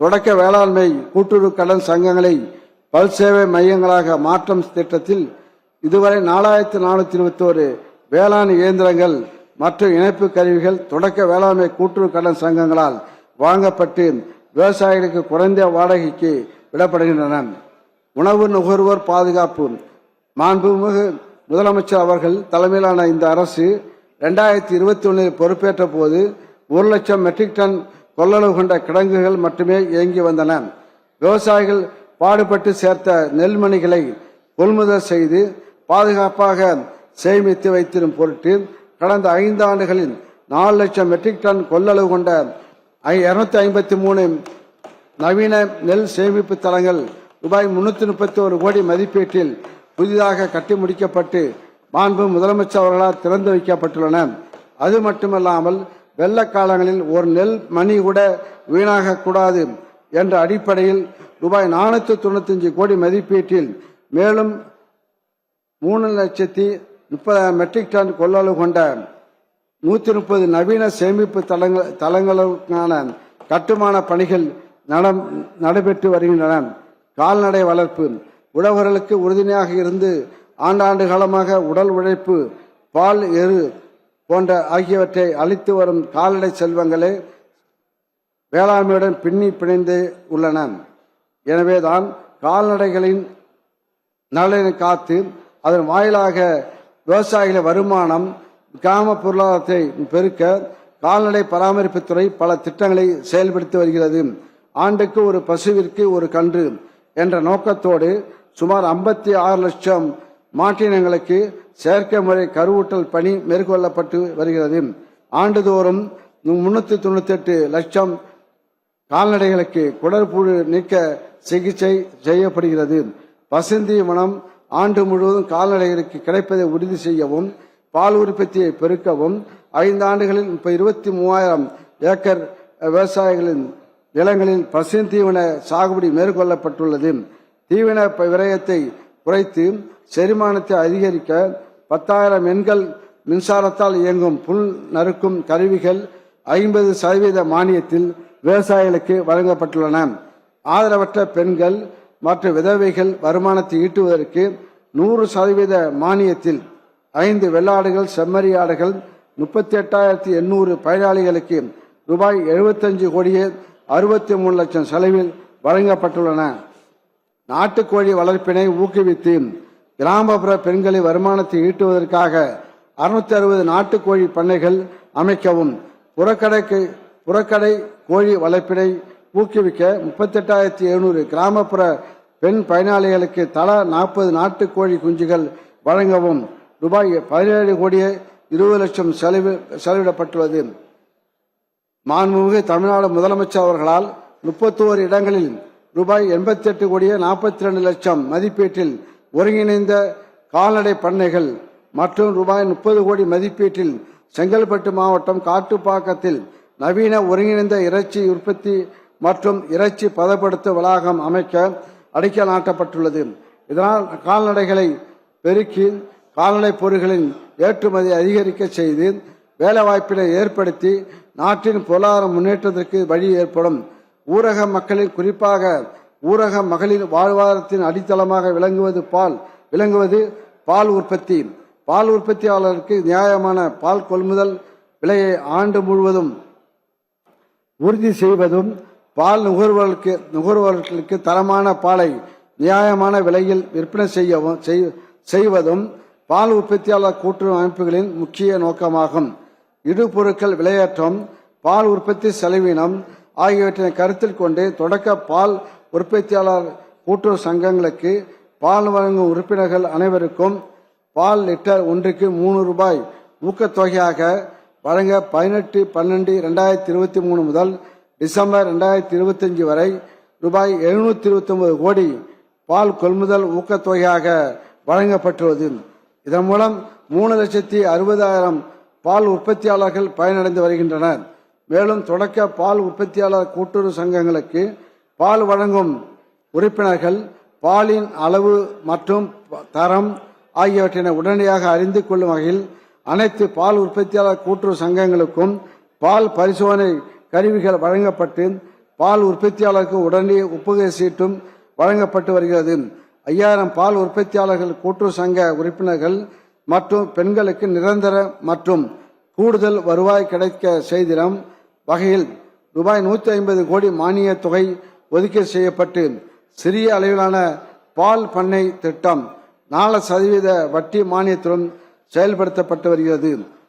தொடக்க வேளாண்மை கூட்டுறவு கடன் சங்கங்களை பல் சேவை மையங்களாக மாற்றும் திட்டத்தில் இதுவரை 4421 வேளாண் இயந்திரங்கள் மற்றும் இணைப்பு கருவிகள் தொடக்க வேளாண்மை கூட்டுறவு கடன் சங்கங்களால் வாங்கப்பட்டு விவசாயிகளுக்கு குறைந்த வாடகைக்கு விடப்படுகின்றன. உணவு நுகர்வோர் பாதுகாப்பு மாண்புமிகு முதலமைச்சர் அவர்கள் தலைமையிலான இந்த அரசு 2021 பொறுப்பேற்ற போது 1 லட்சம் மெட்ரிக் டன் கொள்ளளவு கொண்ட கிடங்குகள் மட்டுமே இயங்கி வந்தன. விவசாயிகள் பாடுபட்டு சேர்த்த நெல்மணிகளை கொள்முதல் செய்து பாதுகாப்பாக சேமித்து வைத்திடும் பொருட்டு கடந்த 5 ஆண்டுகளில் 4 லட்சம் மெட்ரிக் டன் கொள்ளளவு கொண்ட 253 நவீன நெல் சேமிப்பு தளங்கள் ரூபாய் 331 கோடி மதிப்பீட்டில் புதிதாக கட்டி முடிக்கப்பட்டு மாண்பு முதலமைச்சர் அவர்களால் திறந்து வைக்கப்பட்டுள்ளன. அது மட்டுமல்லாமல் வெள்ள காலங்களில் ஒரு நெல் மணி கூட வீணாக கூடாது என்ற அடிப்படையில் ரூபாய் 495 கோடி மதிப்பீட்டில் மேலும் 3,30,000 மெட்ரிக் டன் கொள்ளளவு கொண்ட 130 நவீன சேமிப்பு தளங்களுக்கான கட்டுமான பணிகள் நடைபெற்று வருகின்றன. கால்நடை வளர்ப்பு உழவர்களுக்கு உறுதுணையாக இருந்து ஆண்டாண்டு காலமாக உடல் உழைப்பு, பால், எரு போன்ற ஆகியவற்றை அளித்து வரும் கால்நடை செல்வங்களே வேளாண்மையுடன் பின்னி பிணைந்து உள்ளன. எனவேதான் கால்நடைகளின் நலனை காத்து அதன் வாயிலாக விவசாயிகளின் வருமானம், கிராம பொருளாதாரத்தை பெருக்க கால்நடை பராமரிப்புத்துறை பல திட்டங்களை செயல்படுத்தி வருகிறது. ஆண்டுக்கு ஒரு பசுவிற்கு ஒரு கன்று என்ற நோக்கத்தோடு சுமார் 56 லட்சம் மாட்டினங்களுக்கு செயற்கை முறை கருவூட்டல் பணி மேற்கொள்ளப்பட்டு வருகிறது. ஆண்டுதோறும் 398 லட்சம் கால்நடைகளுக்கு குடற்புழு நீக்க சிகிச்சை செய்யப்படுகிறது. பசுந்தீவனம் ஆண்டு முழுவதும் கால்நடைகளுக்கு கிடைப்பதை உறுதி செய்யவும், பால் உற்பத்தியை பெருக்கவும் 5 ஆண்டுகளில் 23,000 ஏக்கர் விவசாயிகளின் நிலங்களில் பசுந்தீவன சாகுபடி மேற்கொள்ளப்பட்டுள்ளது. தீவன விரயத்தை குறைத்து செரிமானத்தை அதிகரிக்க 10,000 எண்கள் மின்சாரத்தால் இயங்கும் புல் நறுக்கும் கருவிகள் 50% மானியத்தில் விவசாயிகளுக்கு வழங்கப்பட்டுள்ளன. ஆதரவற்ற பெண்கள் மற்றும் விதவைகள் வருமானத்தை ஈட்டுவதற்கு 100% மானியத்தில் 5 வெள்ளாடுகள், செம்மறி ஆடுகள் 38,800 பயனாளிகளுக்கு ரூபாய் 75 கோடியே 63 லட்சம் செலவில் வழங்கப்பட்டுள்ளன. நாட்டுக்கோழி வளர்ப்பினை ஊக்குவித்து கிராமப்புற பெண்களின் வருமானத்தை ஈட்டுவதற்காக 660 நாட்டுக்கோழி பண்ணைகள் அமைக்கவும், புறக்கடை கோழி வளர்ப்பினை ஊக்குவிக்க 38,700 கிராமப்புற பெண் பயனாளிகளுக்கு தலா 40 நாட்டுக்கோழி குஞ்சுகள் வழங்கவும் ரூபாய் 17 கோடியே 20 லட்சம் செலவிடப்பட்டுள்ளது. மாண்புமிகு தமிழ்நாடு முதலமைச்சர் அவர்களால் 31 இடங்களில் ரூபாய் 88 கோடியே 42 லட்சம் மதிப்பீட்டில் ஒருங்கிணைந்த கால்நடை பண்ணைகள் மற்றும் ரூபாய் 30 கோடி மதிப்பீட்டில் செங்கல்பட்டு மாவட்டம் காட்டுப்பாக்கத்தில் நவீன ஒருங்கிணைந்த இறைச்சி உற்பத்தி மற்றும் இறைச்சி பதப்படுத்த வளாகம் அமைக்க அடிக்கல் நாட்டப்பட்டுள்ளது. இதனால் கால்நடைகளை பெருக்கி கால்நடை பொருட்களின் ஏற்றுமதி அதிகரிக்க செய்து வேலைவாய்ப்பினை ஏற்படுத்தி நாட்டின் பொருளாதார முன்னேற்றத்திற்கு வழி ஏற்படும். ஊரக மக்களின், குறிப்பாக ஊரக மகளிர் வாழ்வாதாரத்தின் அடித்தளமாக விளங்குவது பால் உற்பத்தி. பால் உற்பத்தியாளருக்கு நியாயமான பால் கொள்முதல் விலையை ஆண்டு முழுவதும் உறுதி செய்வதும், பால் நுகர்வோர்களுக்கு தரமான பாலை நியாயமான விலையில் விற்பனை செய்வதும் பால் உற்பத்தியாளர் கூட்டுறவு அமைப்புகளின் முக்கிய நோக்கமாகும். இடுபொருட்கள் விலையேற்றம், பால் உற்பத்தி செலவினம் ஆகியவற்றை கருத்தில் கொண்டு தொடக்க பால் உற்பத்தியாளர் கூட்டுறவு சங்கங்களுக்கு பால் வழங்கும் உறுப்பினர்கள் அனைவருக்கும் பால் லிட்டர் ஒன்றுக்கு 3 ரூபாய் ஊக்கத்தொகையாக வழங்க 18/12/2023 முதல் டிசம்பர் 2025 வரை ரூபாய் 729 கோடி பால் கொள்முதல் ஊக்கத்தொகையாக வழங்கப்பட்டுள்ளது. இதன் மூலம் 3,60,000 பால் உற்பத்தியாளர்கள் பயனடைந்து வருகின்றனர். மேலும் தொடக்க பால் உற்பத்தியாளர் கூட்டுறவு சங்கங்களுக்கு பால் வழங்கும் உறுப்பினர்கள் பாலின் அளவு மற்றும் தரம் ஆகியவற்றினை உடனடியாக அறிந்து கொள்ளும் வகையில் அனைத்து பால் உற்பத்தியாளர் கூட்டுறவு சங்கங்களுக்கும் பால் பரிசோதனை கருவிகள் வழங்கப்பட்டு பால் உற்பத்தியாளருக்கு உடனடி ஒப்புகை சீட்டும் வழங்கப்பட்டு வருகிறது. 5000 பால் உற்பத்தியாளர்கள் கூட்டுறவு சங்க உறுப்பினர்கள் மற்றும் பெண்களுக்கு நிரந்தர மற்றும் கூடுதல் வருவாய் கிடைக்க செய்திடும் வகையில் ரூபாய் 150 கோடி மானிய தொகை ஒதுக்கீடு செய்யப்பட்டு சிறிய அளவிலான பால் பண்ணை திட்டம் 4% வட்டி மானியத்துடன் செயல்படுத்தப்பட்டு வருகிறது.